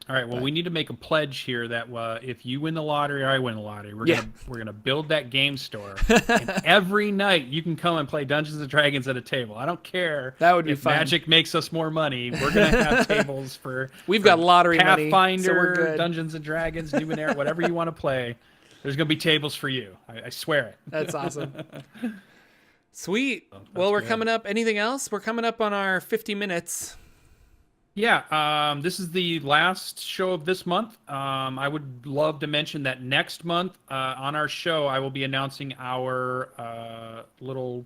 All right. Well, we need to make a pledge here that if you win the lottery or I win the lottery, we're gonna build that game store, and every night you can come and play Dungeons and Dragons at a table. I don't care. That would be if fun. Magic makes us more money. We're gonna have tables for We've got lottery money, Pathfinder, so we're good. Dungeons and Dragons, Numenera, whatever you want to play. There's gonna be tables for you. I swear it. That's awesome. Sweet. Well, we're coming up. Anything else? We're coming up on our 50 minutes. Yeah, this is the last show of this month. I would love to mention that next month on our show, I will be announcing our little,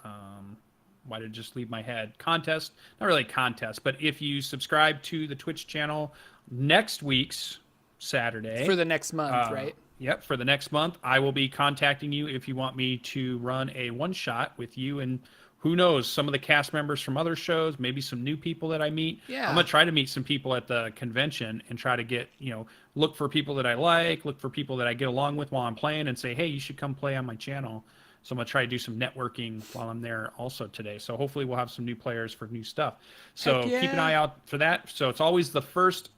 why did it just leave my head? Contest. Not really a contest, but if you subscribe to the Twitch channel next week's Saturday. For the next month, right? Yep, for the next month, I will be contacting you if you want me to run a one-shot with you and who knows, some of the cast members from other shows, maybe some new people that I meet. Yeah. I'm going to try to meet some people at the convention and try to get, look for people that I like, look for people that I get along with while I'm playing and say, hey, you should come play on my channel. So I'm going to try to do some networking while I'm there also today. So hopefully we'll have some new players for new stuff. So Heck yeah. keep an eye out for that. So it's always the first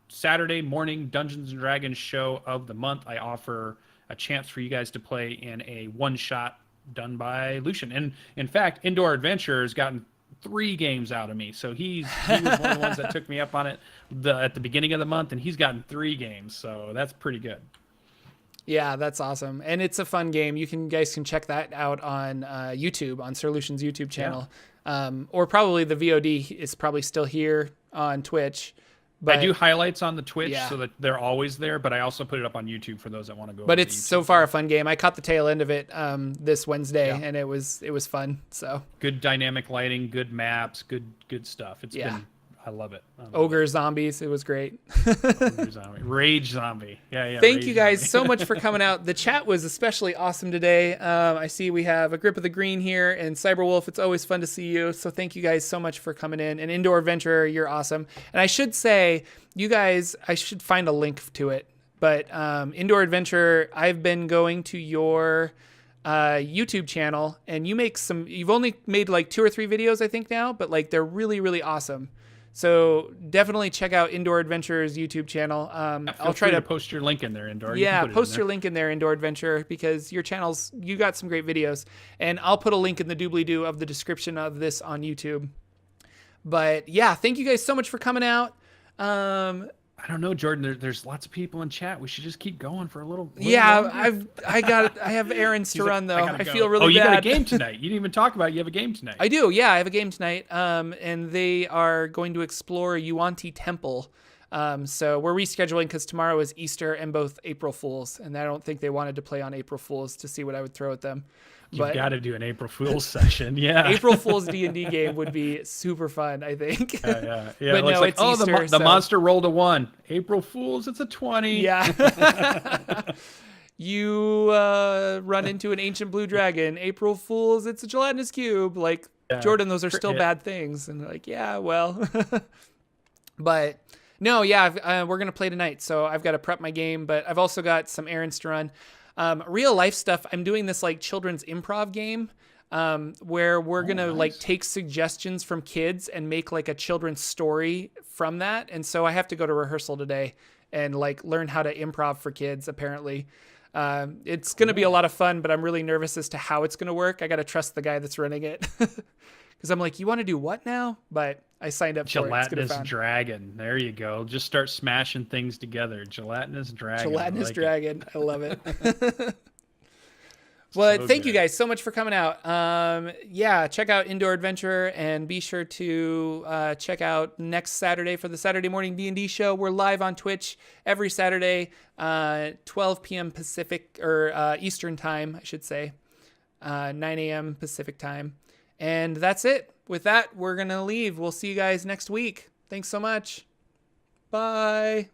Saturday morning Dungeons and Dragons show of the month. I offer a chance for you guys to play in a one-shot done by Lucian. And in fact, Indoor Adventure has gotten 3 games out of me. So he was one of the ones that took me up on it at the beginning of the month, and he's gotten 3 games. So that's pretty good. Yeah, that's awesome. And it's a fun game. You guys can check that out on YouTube, on Sir Lucian's YouTube channel. Or probably the VOD is probably still here on Twitch. But I do highlights on the Twitch Yeah. so that they're always there, but I also put it up on YouTube for those that want to go. But over to it's YouTube. so far a fun game. I caught the tail end of it this Wednesday, Yeah. and it was fun. So Good dynamic lighting, good maps, good stuff. It's Yeah. been, I love it. I love Ogre Zombies, it was great. it. Rage Zombie. Yeah. Thank Rage you guys Zombie. so much for coming out. The chat was especially awesome today. I see we have a Grip of the Green here and Cyberwolf. It's always fun to see you. So thank you guys so much for coming in. And Indoor Adventurer, you're awesome. And I should say, you guys, I should find a link to it. But Indoor Adventurer, I've been going to your YouTube channel, and you've only made like 2 or 3 videos, I think now, but like they're really, really awesome. So definitely check out Indoor Adventurer's YouTube channel. I'll try to post your link in there, Indoor. You Yeah, can put it in post there. your link in there, Indoor Adventure, because your channel's, you got some great videos. And I'll put a link in the doobly-doo of the description of this on YouTube. But yeah, thank you guys so much for coming out. I don't know, Jordan. There's lots of people in chat. We should just keep going for a little. Yeah, longer. I have errands to He's like, run though. gotta I go. feel really Oh, you bad. got a game tonight. You didn't even talk about it. You have a game tonight. I do. Yeah, I have a game tonight. And they are going to explore Yuan-Ti Temple. So we're rescheduling because tomorrow is Easter and both April Fools, and I don't think they wanted to play on April Fools to see what I would throw at them. You've got to do an April Fool's session. Yeah. April Fool's D&D game would be super fun, I think. Yeah. But It looks no, like, it's oh, Easter, the so- monster rolled a 1. April Fool's, it's a 20. Yeah. you run into an ancient blue dragon. April Fools, it's a gelatinous cube. Like, Yeah, Jordan, those are still bad things. And they're like, yeah, well. But no, yeah, we're going to play tonight. So I've got to prep my game, but I've also got some errands to run. Real life stuff. I'm doing this like children's improv game where we're going to like take suggestions from kids and make like a children's story from that. And so I have to go to rehearsal today and like learn how to improv for kids, apparently. It's going to be a lot of fun, but I'm really nervous as to how it's going to work. I got to trust the guy that's running it. Because I'm like, you want to do what now? But I signed up for it. Gelatinous dragon. There you go. Just start smashing things together. Gelatinous dragon. Gelatinous dragon. I love it. Well, so thank you guys so much for coming out. Yeah, check out Indoor Adventure and be sure to check out next Saturday for the Saturday Morning D&D show. We're live on Twitch every Saturday, 12 p.m. Pacific or Eastern time, I should say, 9 a.m. Pacific time. And that's it. With that, we're going to leave. We'll see you guys next week. Thanks so much. Bye.